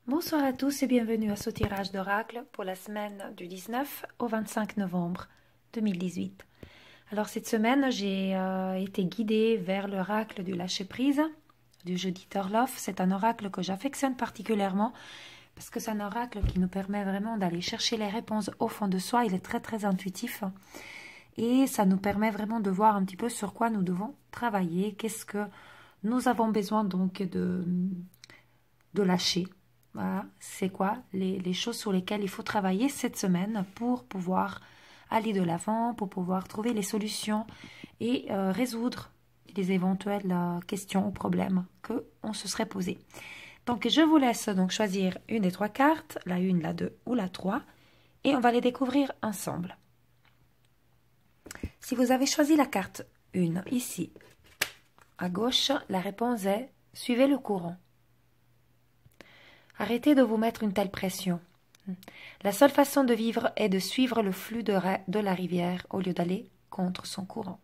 Bonsoir à tous et bienvenue à ce tirage d'oracle pour la semaine du 19 au 25 novembre 2018. Alors cette semaine, j'ai été guidée vers l'oracle du lâcher-prise du jeudi Turlough. C'est un oracle que j'affectionne particulièrement parce que c'est un oracle qui nous permet vraiment d'aller chercher les réponses au fond de soi. Il est très intuitif et ça nous permet vraiment de voir un petit peu sur quoi nous devons travailler, qu'est-ce que nous avons besoin donc de lâcher. Voilà, c'est quoi les choses sur lesquelles il faut travailler cette semaine pour pouvoir aller de l'avant, pour pouvoir trouver les solutions et résoudre les éventuelles questions ou problèmes qu'on se serait posés. Donc, je vous laisse donc choisir une des trois cartes, la 1, la 2 ou la 3, et on va les découvrir ensemble. Si vous avez choisi la carte 1, ici, à gauche, la réponse est « Suivez le courant ». Arrêtez de vous mettre une telle pression. La seule façon de vivre est de suivre le flux de la rivière au lieu d'aller contre son courant.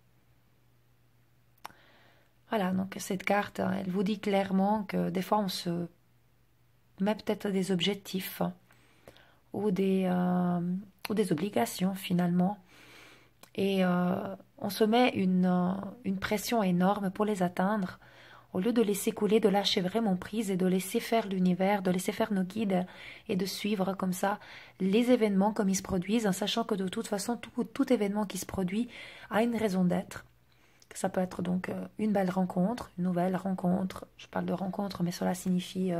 Voilà, donc cette carte, elle vous dit clairement que des fois on se met peut-être des objectifs ou des obligations finalement et on se met une pression énorme pour les atteindre. Au lieu de laisser couler, de lâcher vraiment prise et de laisser faire l'univers, de laisser faire nos guides et de suivre comme ça les événements comme ils se produisent, en sachant que de toute façon, tout événement qui se produit a une raison d'être. Ça peut être donc une belle rencontre, une nouvelle rencontre. Je parle de rencontre, mais cela signifie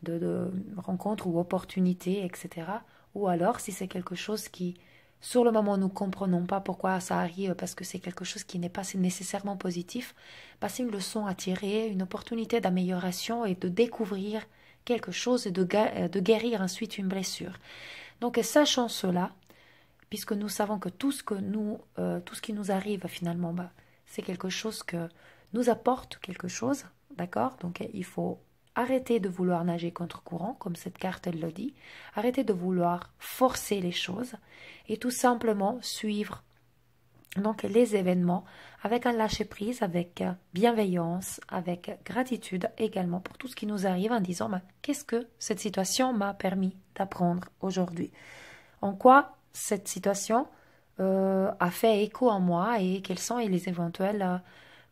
de rencontre ou opportunité, etc. Ou alors, si c'est quelque chose qui, sur le moment, nous ne comprenons pas pourquoi ça arrive, parce que c'est quelque chose qui n'est pas nécessairement positif, c'est une leçon à tirer, une opportunité d'amélioration et de découvrir quelque chose et de guérir ensuite une blessure. Donc, sachant cela, puisque nous savons que tout ce qui nous arrive finalement, c'est quelque chose que nous apporte quelque chose, d'accord? Donc, il faut arrêter de vouloir nager contre courant, comme cette carte elle le dit, arrêter de vouloir forcer les choses et tout simplement suivre donc les événements avec un lâcher-prise, avec bienveillance, avec gratitude également pour tout ce qui nous arrive en disant qu'est-ce que cette situation m'a permis d'apprendre aujourd'hui, en quoi cette situation a fait écho en moi et quels sont les éventuels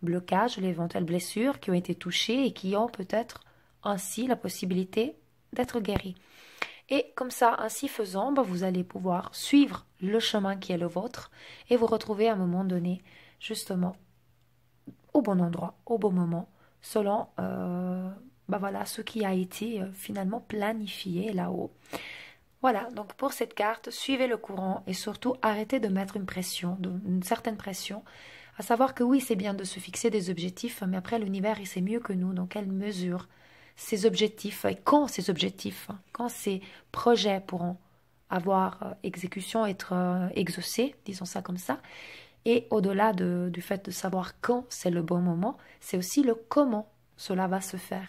blocages, les éventuelles blessures qui ont été touchées et qui ont peut-être ainsi la possibilité d'être guéris. Et comme ça, ainsi faisant, vous allez pouvoir suivre le chemin qui est le vôtre et vous retrouver à un moment donné, justement, au bon endroit, au bon moment, selon voilà, ce qui a été finalement planifié là-haut. Voilà, donc pour cette carte, suivez le courant et surtout arrêtez de mettre une certaine pression, à savoir que oui, c'est bien de se fixer des objectifs, mais après l'univers, il sait mieux que nous, donc elle mesure ces objectifs, et quand ces projets pourront avoir exécution, être exaucés, disons ça comme ça, et au-delà du fait de savoir quand c'est le bon moment, c'est aussi le comment cela va se faire.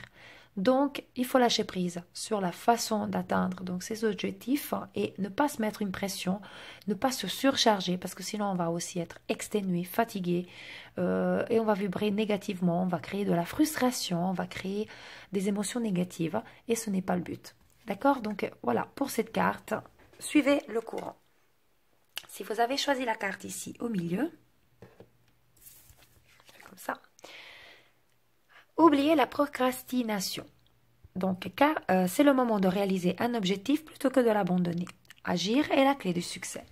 Donc, il faut lâcher prise sur la façon d'atteindre donc ces objectifs et ne pas se mettre une pression, ne pas se surcharger parce que sinon on va aussi être exténué, fatigué et on va vibrer négativement, on va créer de la frustration, on va créer des émotions négatives et ce n'est pas le but. D'accord? Donc voilà, pour cette carte, suivez le courant. Si vous avez choisi la carte ici au milieu, comme ça. Oubliez la procrastination. Donc, car c'est le moment de réaliser un objectif plutôt que de l'abandonner. Agir est la clé du succès.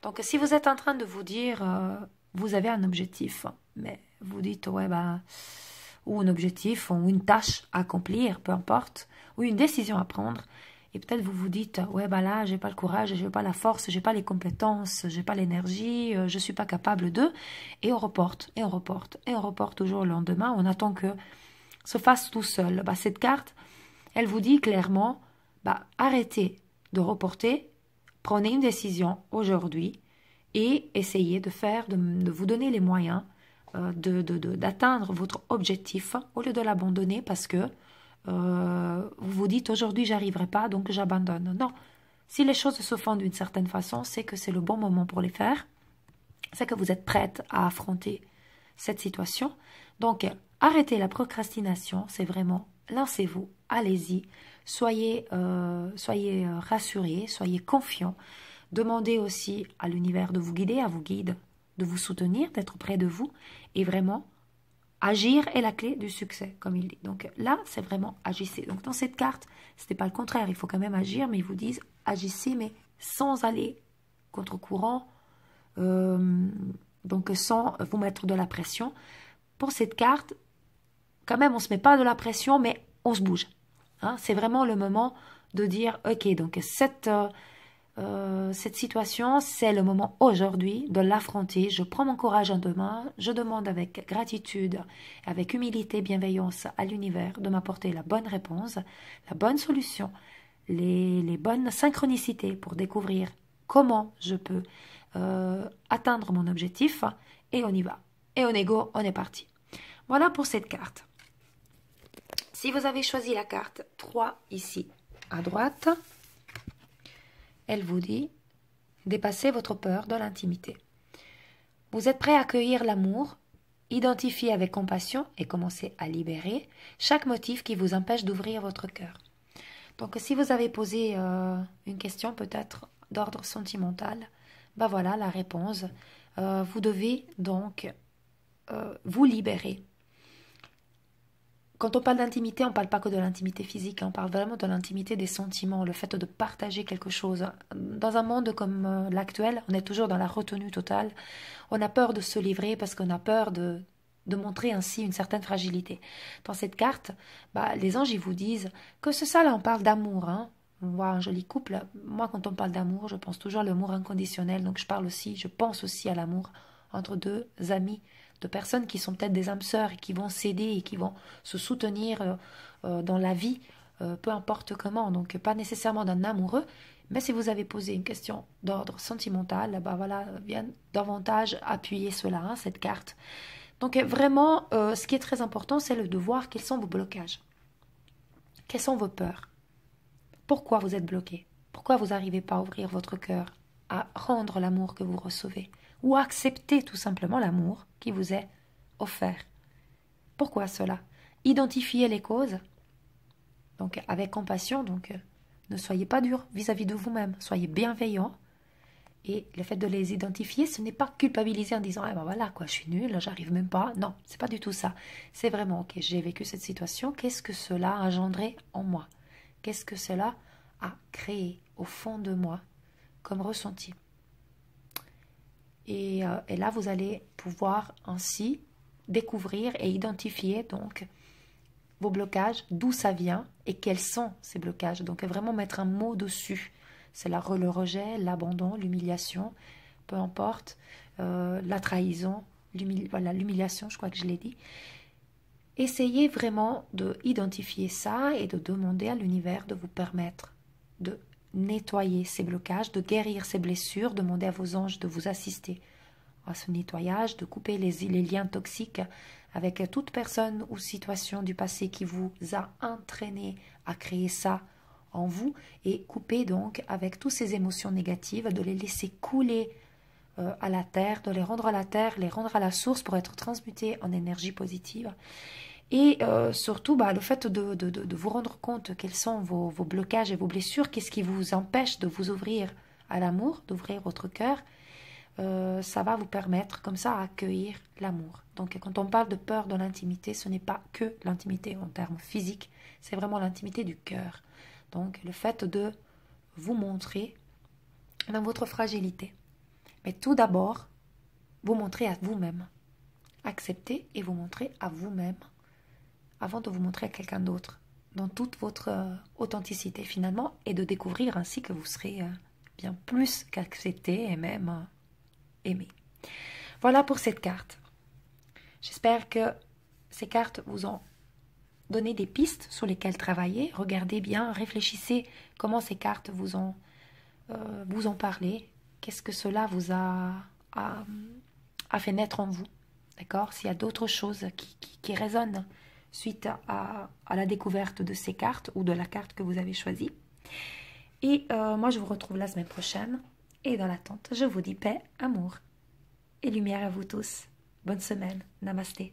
Donc, si vous êtes en train de vous dire, vous avez un objectif, mais vous dites, ouais, ou un objectif, ou une tâche à accomplir, peu importe, ou une décision à prendre, et peut-être vous vous dites, ouais, là, j'ai pas le courage, j'ai pas la force, j'ai pas les compétences, j'ai pas l'énergie, je suis pas capable de, et on reporte, et on reporte, et on reporte toujours le lendemain, on attend que se fasse tout seul. Cette carte, elle vous dit clairement, arrêtez de reporter, prenez une décision aujourd'hui et essayez de vous donner les moyens d'atteindre votre objectif au lieu de l'abandonner parce que vous vous dites aujourd'hui j'arriverai pas donc j'abandonne. Non, si les choses se font d'une certaine façon, c'est que c'est le bon moment pour les faire, c'est que vous êtes prête à affronter cette situation. Donc arrêtez la procrastination, c'est vraiment lancez-vous, allez-y, soyez rassurés, soyez confiants. Demandez aussi à l'univers de vous guider, à vos guides, de vous soutenir, d'être près de vous, et vraiment, agir est la clé du succès, comme il dit. Donc là, c'est vraiment agissez. Donc dans cette carte, ce n'est pas le contraire, il faut quand même agir, mais ils vous disent agissez, mais sans aller contre-courant, donc sans vous mettre de la pression. Pour cette carte, quand même, on ne se met pas de la pression, mais on se bouge. Hein, c'est vraiment le moment de dire, ok, donc cette situation, c'est le moment aujourd'hui de l'affronter. Je prends mon courage en deux mains, je demande avec gratitude, avec humilité, bienveillance à l'univers de m'apporter la bonne réponse, la bonne solution, les bonnes synchronicités pour découvrir comment je peux atteindre mon objectif, et on y va. Et on est go, on est parti. Voilà pour cette carte. Si vous avez choisi la carte 3 ici à droite, elle vous dit dépassez votre peur de l'intimité. Vous êtes prêt à accueillir l'amour, identifier avec compassion et commencer à libérer chaque motif qui vous empêche d'ouvrir votre cœur. Donc si vous avez posé une question peut-être d'ordre sentimental, ben voilà la réponse. Vous devez donc vous libérer. Quand on parle d'intimité, on ne parle pas que de l'intimité physique, on parle vraiment de l'intimité des sentiments, le fait de partager quelque chose. Dans un monde comme l'actuel, on est toujours dans la retenue totale. On a peur de se livrer parce qu'on a peur de montrer ainsi une certaine fragilité. Dans cette carte, les anges ils vous disent que c'est ça, là on parle d'amour. Hein. On voit un joli couple. Moi, quand on parle d'amour, je pense toujours à l'amour inconditionnel. Donc je pense aussi à l'amour entre deux amis, de personnes qui sont peut-être des âmes sœurs et qui vont s'aider et qui vont se soutenir dans la vie, peu importe comment. Donc pas nécessairement d'un amoureux, mais si vous avez posé une question d'ordre sentimental, voilà, vient davantage appuyer cela, hein, cette carte. Donc vraiment, ce qui est très important, c'est de voir quels sont vos blocages. Quelles sont vos peurs? Pourquoi vous êtes bloqué? Pourquoi vous n'arrivez pas à ouvrir votre cœur, à rendre l'amour que vous recevez? Ou accepter tout simplement l'amour qui vous est offert. Pourquoi cela? Identifiez les causes, donc avec compassion, donc ne soyez pas dur vis-à-vis de vous-même, soyez bienveillant. Et le fait de les identifier, ce n'est pas culpabiliser en disant voilà quoi, je suis nulle, j'arrive même pas. Non, c'est pas du tout ça. C'est vraiment ok, j'ai vécu cette situation, qu'est-ce que cela a engendré en moi? Qu'est-ce que cela a créé au fond de moi comme ressenti? Et là, vous allez pouvoir ainsi découvrir et identifier donc vos blocages, d'où ça vient et quels sont ces blocages. Donc vraiment mettre un mot dessus. C'est le rejet, l'abandon, l'humiliation, peu importe, la trahison, l'humiliation, je crois que je l'ai dit. Essayez vraiment d'identifier ça et de demander à l'univers de vous permettre de nettoyer ces blocages, de guérir ces blessures, demandez à vos anges de vous assister à ce nettoyage, de couper les liens toxiques avec toute personne ou situation du passé qui vous a entraîné à créer ça en vous, et couper donc avec toutes ces émotions négatives, de les laisser couler à la terre, de les rendre à la terre, les rendre à la source pour être transmutés en énergie positive. Et surtout, le fait de vous rendre compte quels sont vos blocages et vos blessures, qu'est-ce qui vous empêche de vous ouvrir à l'amour, d'ouvrir votre cœur, ça va vous permettre comme ça à accueillir l'amour. Donc quand on parle de peur de l'intimité, ce n'est pas que l'intimité en termes physiques, c'est vraiment l'intimité du cœur. Donc le fait de vous montrer dans votre fragilité. Mais tout d'abord, vous montrer à vous-même. Accepter et vous montrer à vous-même avant de vous montrer à quelqu'un d'autre, dans toute votre authenticité finalement, et de découvrir ainsi que vous serez bien plus qu'accepté et même aimé. Voilà pour cette carte. J'espère que ces cartes vous ont donné des pistes sur lesquelles travailler. Regardez bien, réfléchissez comment ces cartes vous ont parlé, qu'est-ce que cela vous a fait naître en vous. D'accord? S'il y a d'autres choses qui résonnent suite à la découverte de ces cartes ou de la carte que vous avez choisie. Et moi, je vous retrouve la semaine prochaine. Et dans l'attente, je vous dis paix, amour et lumière à vous tous. Bonne semaine. Namasté.